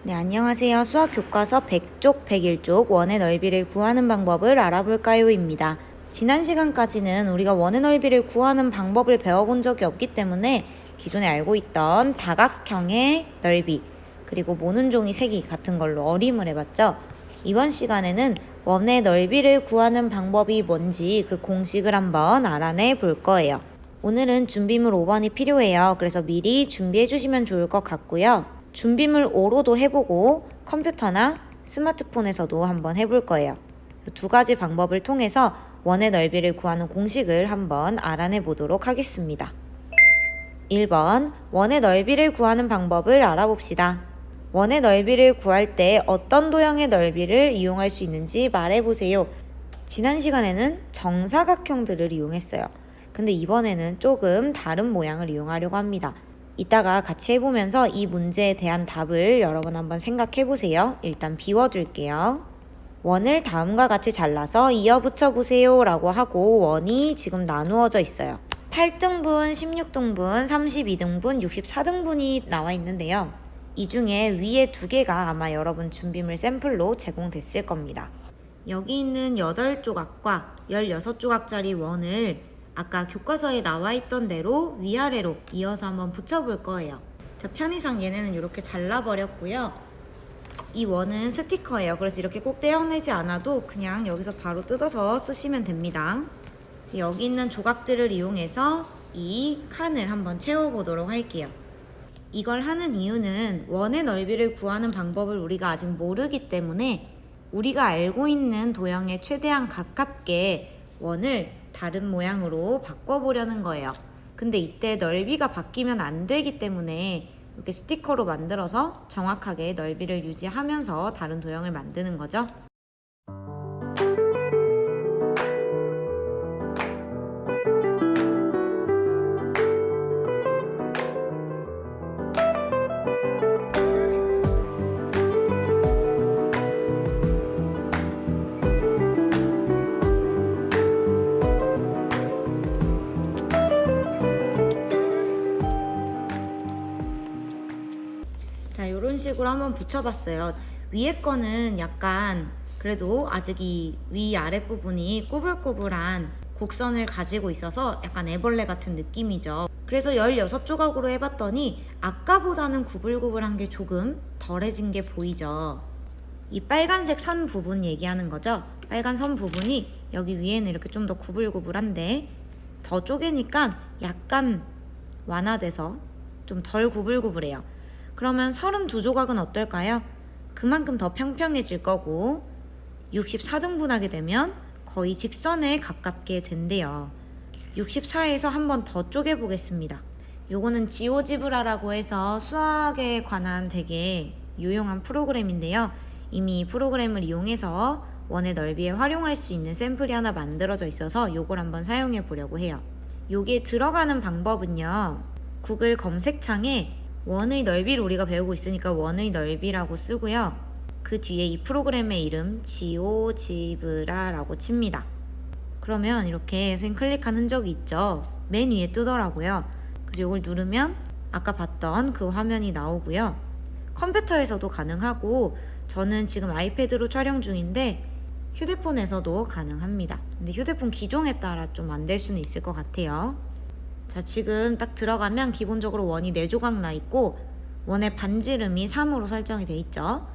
네, 안녕하세요. 수학 교과서 100쪽, 101쪽 원의 넓이를 구하는 방법을 알아볼까요?입니다. 지난 시간까지는 우리가 원의 넓이를 구하는 방법을 배워본 적이 없기 때문에 기존에 알고 있던 다각형의 넓이, 그리고 모는 종이 세기 같은 걸로 어림을 해봤죠. 이번 시간에는 원의 넓이를 구하는 방법이 뭔지 그 공식을 한번 알아내 볼 거예요. 오늘은 준비물 5번이 필요해요. 그래서 미리 준비해 주시면 좋을 것 같고요. 준비물 5로도 해보고 컴퓨터나 스마트폰에서도 한번 해볼 거예요. 두 가지 방법을 통해서 원의 넓이를 구하는 공식을 한번 알아내 보도록 하겠습니다. 1번, 원의 넓이를 구하는 방법을 알아봅시다. 원의 넓이를 구할 때 어떤 도형의 넓이를 이용할 수 있는지 말해보세요. 지난 시간에는 정사각형들을 이용했어요. 근데 이번에는 조금 다른 모양을 이용하려고 합니다. 이따가 같이 해보면서 이 문제에 대한 답을 여러분 한번 생각해 보세요. 일단 비워둘게요. 원을 다음과 같이 잘라서 이어 붙여보세요 라고 하고 원이 지금 나누어져 있어요. 8등분, 16등분, 32등분, 64등분이 나와 있는데요. 이 중에 위에 두 개가 아마 여러분 준비물 샘플로 제공됐을 겁니다. 여기 있는 8조각과 16조각짜리 원을 아까 교과서에 나와 있던 대로 위아래로 이어서 한번 붙여볼 거예요. 자, 편의상 얘네는 이렇게 잘라버렸고요. 이 원은 스티커예요. 그래서 이렇게 꼭 떼어내지 않아도 그냥 여기서 바로 뜯어서 쓰시면 됩니다. 여기 있는 조각들을 이용해서 이 칸을 한번 채워보도록 할게요. 이걸 하는 이유는 원의 넓이를 구하는 방법을 우리가 아직 모르기 때문에 우리가 알고 있는 도형에 최대한 가깝게 원을 다른 모양으로 바꿔보려는 거예요. 근데 이때 넓이가 바뀌면 안 되기 때문에 이렇게 스티커로 만들어서 정확하게 넓이를 유지하면서 다른 도형을 만드는 거죠. 자, 이런 식으로 한번 붙여봤어요. 위에 거는 약간 그래도 아직 이 위아랫 부분이 꾸불꾸불한 곡선을 가지고 있어서 약간 애벌레 같은 느낌이죠. 그래서 16조각으로 해봤더니 아까보다는 구불구불한 게 조금 덜해진 게 보이죠. 이 빨간색 선 부분 얘기하는 거죠. 빨간 선 부분이 여기 위에는 이렇게 좀 더 구불구불한데 더 쪼개니까 약간 완화돼서 좀 덜 구불구불해요. 그러면 32조각은 어떨까요? 그만큼 더 평평해질 거고 64등분하게 되면 거의 직선에 가깝게 된대요. 64에서 한 번 더 쪼개보겠습니다. 요거는 지오지브라라고 해서 수학에 관한 되게 유용한 프로그램인데요. 이미 이 프로그램을 이용해서 원의 넓이에 활용할 수 있는 샘플이 하나 만들어져 있어서 요걸 한번 사용해 보려고 해요. 요게 들어가는 방법은요. 구글 검색창에 원의 넓이를 우리가 배우고 있으니까 원의 넓이라고 쓰고요. 그 뒤에 이 프로그램의 이름 지오지브라라고 칩니다. 그러면 이렇게 선생님 클릭한 흔적이 있죠. 맨 위에 뜨더라고요. 그래서 이걸 누르면 아까 봤던 그 화면이 나오고요. 컴퓨터에서도 가능하고 저는 지금 아이패드로 촬영 중인데 휴대폰에서도 가능합니다. 근데 휴대폰 기종에 따라 좀 안 될 수는 있을 것 같아요. 자, 지금 딱 들어가면 기본적으로 원이 4조각 나 있고 원의 반지름이 3으로 설정이 돼 있죠.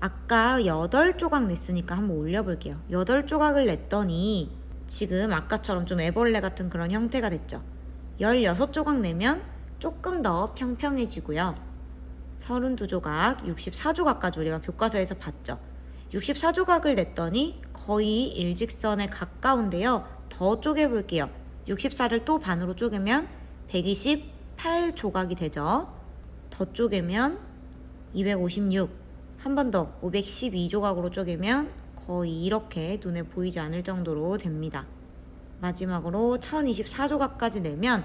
아까 8조각 냈으니까 한번 올려볼게요. 8조각을 냈더니 지금 아까처럼 좀 애벌레 같은 그런 형태가 됐죠. 16조각 내면 조금 더 평평해지고요. 32조각, 64조각까지 우리가 교과서에서 봤죠. 64조각을 냈더니 거의 일직선에 가까운데요. 더 쪼개볼게요. 64를 또 반으로 쪼개면 128조각이 되죠. 더 쪼개면 256, 한 번 더 512조각으로 쪼개면 거의 이렇게 눈에 보이지 않을 정도로 됩니다. 마지막으로 1024조각까지 내면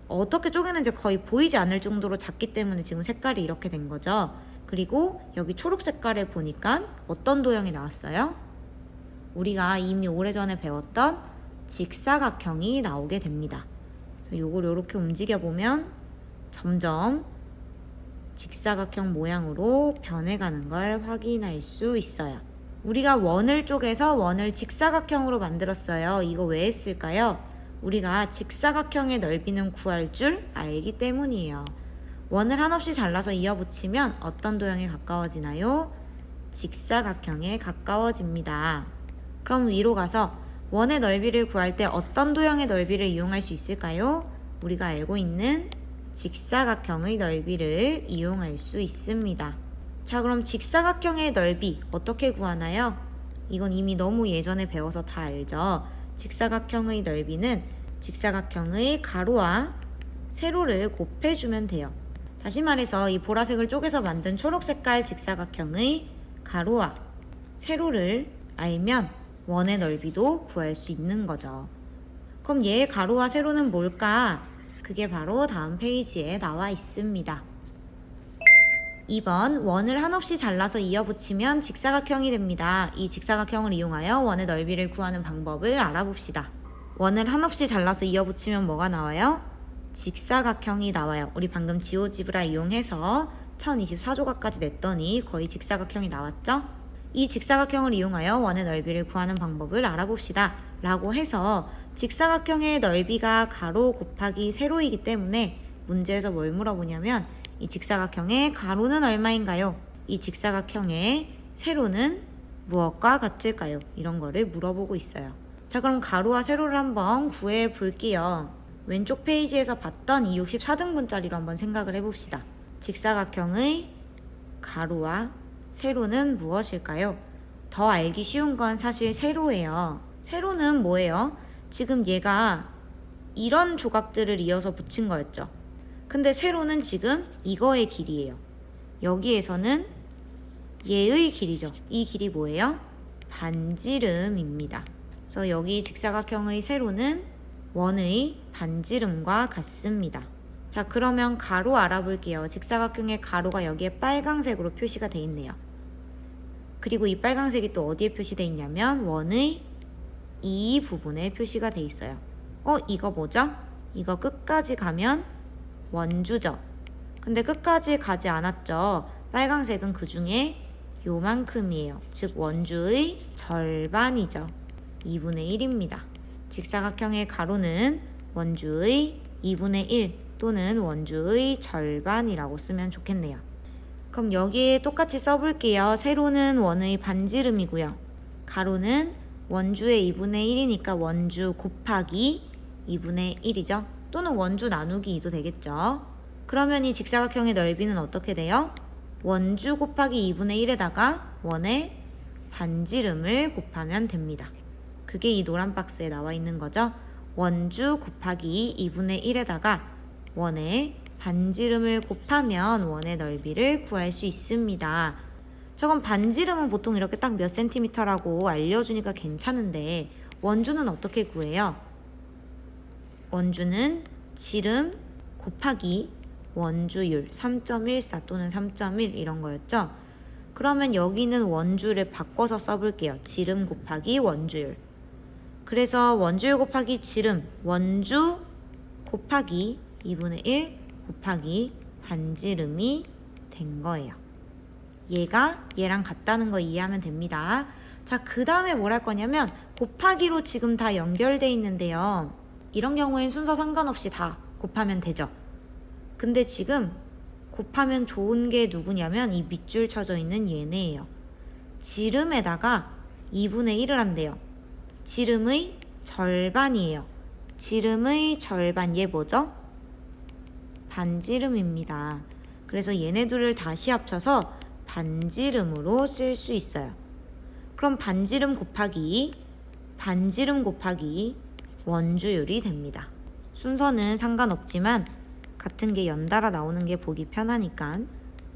어떻게 쪼개는지 거의 보이지 않을 정도로 작기 때문에 지금 색깔이 이렇게 된 거죠. 그리고 여기 초록 색깔을 보니까 어떤 도형이 나왔어요? 우리가 이미 오래전에 배웠던 직사각형이 나오게 됩니다. 그래서 요걸 이렇게 움직여 보면 점점 직사각형 모양으로 변해가는 걸 확인할 수 있어요. 우리가 원을 쪼개서 원을 직사각형으로 만들었어요. 이거 왜 했을까요? 우리가 직사각형의 넓이는 구할 줄 알기 때문이에요. 원을 한없이 잘라서 이어붙이면 어떤 도형에 가까워지나요? 직사각형에 가까워집니다. 그럼 위로 가서 원의 넓이를 구할 때 어떤 도형의 넓이를 이용할 수 있을까요? 우리가 알고 있는 직사각형의 넓이를 이용할 수 있습니다. 자, 그럼 직사각형의 넓이 어떻게 구하나요? 이건 이미 너무 예전에 배워서 다 알죠? 직사각형의 넓이는 직사각형의 가로와 세로를 곱해주면 돼요. 다시 말해서 이 보라색을 쪼개서 만든 초록색깔 직사각형의 가로와 세로를 알면 원의 넓이도 구할 수 있는 거죠. 그럼 얘의 가로와 세로는 뭘까? 그게 바로 다음 페이지에 나와 있습니다. 2번, 원을 한없이 잘라서 이어붙이면 직사각형이 됩니다. 이 직사각형을 이용하여 원의 넓이를 구하는 방법을 알아봅시다. 원을 한없이 잘라서 이어붙이면 뭐가 나와요? 직사각형이 나와요. 우리 방금 지오지브라 이용해서 1024조각까지 냈더니 거의 직사각형이 나왔죠? 이 직사각형을 이용하여 원의 넓이를 구하는 방법을 알아봅시다. 라고 해서 직사각형의 넓이가 가로 곱하기 세로이기 때문에 문제에서 뭘 물어보냐면 이 직사각형의 가로는 얼마인가요? 이 직사각형의 세로는 무엇과 같을까요? 이런 거를 물어보고 있어요. 자, 그럼 가로와 세로를 한번 구해 볼게요. 왼쪽 페이지에서 봤던 이 64등분짜리로 한번 생각을 해봅시다. 직사각형의 가로와 세로는 무엇일까요? 더 알기 쉬운 건 사실 세로예요. 세로는 뭐예요? 지금 얘가 이런 조각들을 이어서 붙인 거였죠. 근데 세로는 지금 이거의 길이에요. 여기에서는 얘의 길이죠. 이 길이 뭐예요? 반지름입니다. 그래서 여기 직사각형의 세로는 원의 반지름과 같습니다. 자, 그러면 가로 알아볼게요. 직사각형의 가로가 여기에 빨강색으로 표시가 돼 있네요. 그리고 이 빨강색이 또 어디에 표시되어 있냐면 원의 이 부분에 표시가 돼 있어요. 이거 뭐죠? 이거 끝까지 가면 원주죠. 근데 끝까지 가지 않았죠. 빨강색은 그 중에 요만큼이에요. 즉 원주의 절반이죠. 2분의 1입니다. 직사각형의 가로는 원주의 2분의 1 또는 원주의 절반이라고 쓰면 좋겠네요. 그럼 여기에 똑같이 써볼게요. 세로는 원의 반지름이고요. 가로는 원주의 2분의 1이니까 원주 곱하기 2분의 1이죠. 또는 원주 나누기 2도 되겠죠. 그러면 이 직사각형의 넓이는 어떻게 돼요? 원주 곱하기 2분의 1에다가 원의 반지름을 곱하면 됩니다. 그게 이 노란 박스에 나와 있는 거죠. 원주 곱하기 2분의 1에다가 원의 반지름을 곱하면 원의 넓이를 구할 수 있습니다. 저건 반지름은 보통 이렇게 딱 몇 센티미터라고 알려주니까 괜찮은데 원주는 어떻게 구해요? 원주는 지름 곱하기 원주율 3.14 또는 3.1 이런 거였죠. 그러면 여기는 원주를 바꿔서 써볼게요. 지름 곱하기 원주율. 그래서 원주율 곱하기 지름 원주 곱하기 2분의 1 곱하기 반지름이 된 거예요. 얘가 얘랑 같다는 거 이해하면 됩니다. 자, 그 다음에 뭘 할 거냐면 곱하기로 지금 다 연결돼 있는데요. 이런 경우엔 순서 상관없이 다 곱하면 되죠. 근데 지금 곱하면 좋은 게 누구냐면 이 밑줄 쳐져 있는 얘네예요. 지름에다가 2분의 1을 한대요. 지름의 절반이에요. 지름의 절반, 얘 뭐죠? 반지름입니다. 그래서 얘네 둘을 다시 합쳐서 반지름으로 쓸 수 있어요. 그럼 반지름 곱하기 원주율이 됩니다. 순서는 상관없지만 같은 게 연달아 나오는 게 보기 편하니까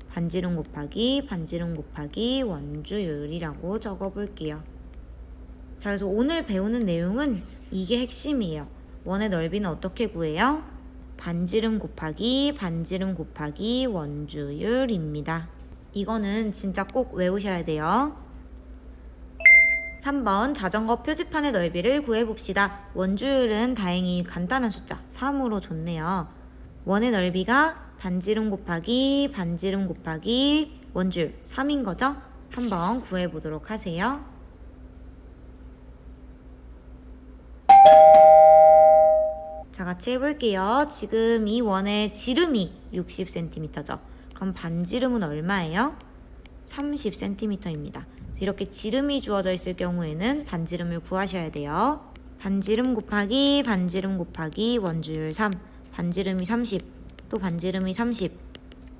반지름 곱하기 원주율이라고 적어볼게요. 자, 그래서 오늘 배우는 내용은 이게 핵심이에요. 원의 넓이는 어떻게 구해요? 반지름 곱하기 원주율입니다. 이거는 진짜 꼭 외우셔야 돼요. 3번 자전거 표지판의 넓이를 구해봅시다. 원주율은 다행히 간단한 숫자 3으로 줬네요. 원의 넓이가 반지름 곱하기 반지름 곱하기 원주율 3인 거죠? 한번 구해보도록 하세요. 자, 같이 해볼게요. 지금 이 원의 지름이 60cm죠. 그럼 반지름은 얼마예요? 30cm입니다. 이렇게 지름이 주어져 있을 경우에는 반지름을 구하셔야 돼요. 반지름 곱하기 반지름 곱하기 원주율 3, 반지름이 30, 또 반지름이 30,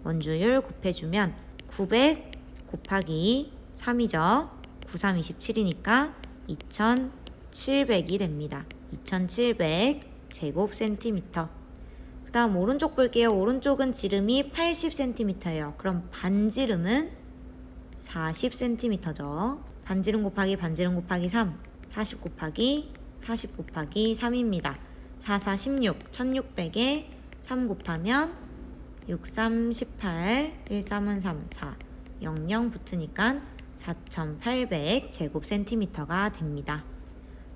원주율 곱해주면 900 곱하기 3이죠. 93, 27이니까 2700이 됩니다. 2700 제곱센티미터. 그 다음 오른쪽 볼게요. 오른쪽은 지름이 80cm예요. 그럼 반지름은 40cm죠. 반지름 곱하기 반지름 곱하기 3, 40 곱하기 40 곱하기 3입니다. 4, 4, 16, 1600에 3 곱하면 6, 3, 18, 1, 3은 3, 4, 0, 0 붙으니까 4800 제곱센티미터가 됩니다.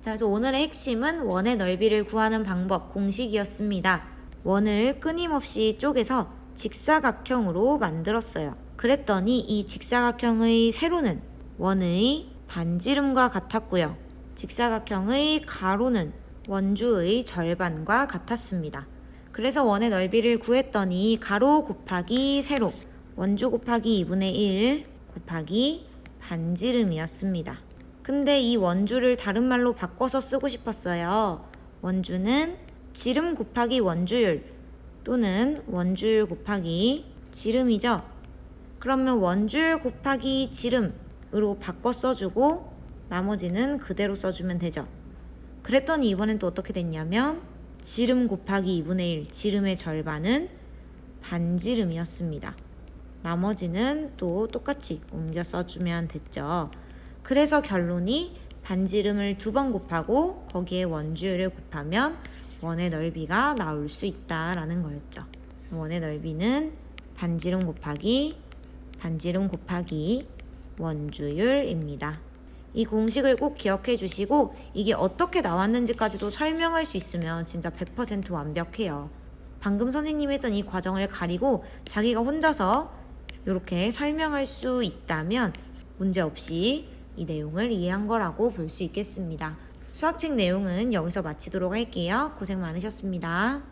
자, 그래서 오늘의 핵심은 원의 넓이를 구하는 방법 공식이었습니다. 원을 끊임없이 쪼개서 직사각형으로 만들었어요. 그랬더니 이 직사각형의 세로는 원의 반지름과 같았고요. 직사각형의 가로는 원주의 절반과 같았습니다. 그래서 원의 넓이를 구했더니 가로 곱하기 세로, 원주 곱하기 2분의 1 곱하기 반지름이었습니다. 근데 이 원주를 다른 말로 바꿔서 쓰고 싶었어요. 원주는 지름 곱하기 원주율 또는 원주율 곱하기 지름이죠. 그러면 원주율 곱하기 지름으로 바꿔 써주고 나머지는 그대로 써주면 되죠. 그랬더니 이번엔 또 어떻게 됐냐면 지름 곱하기 2분의 1, 지름의 절반은 반지름이었습니다. 나머지는 또 똑같이 옮겨 써주면 됐죠. 그래서 결론이 반지름을 2번 곱하고 거기에 원주율을 곱하면 원의 넓이가 나올 수 있다라는 거였죠. 원의 넓이는 반지름 곱하기 반지름 곱하기 원주율입니다. 이 공식을 꼭 기억해 주시고 이게 어떻게 나왔는지까지도 설명할 수 있으면 진짜 100% 완벽해요. 방금 선생님이 했던 이 과정을 가리고 자기가 혼자서 이렇게 설명할 수 있다면 문제없이 이 내용을 이해한 거라고 볼 수 있겠습니다. 수학책 내용은 여기서 마치도록 할게요. 고생 많으셨습니다.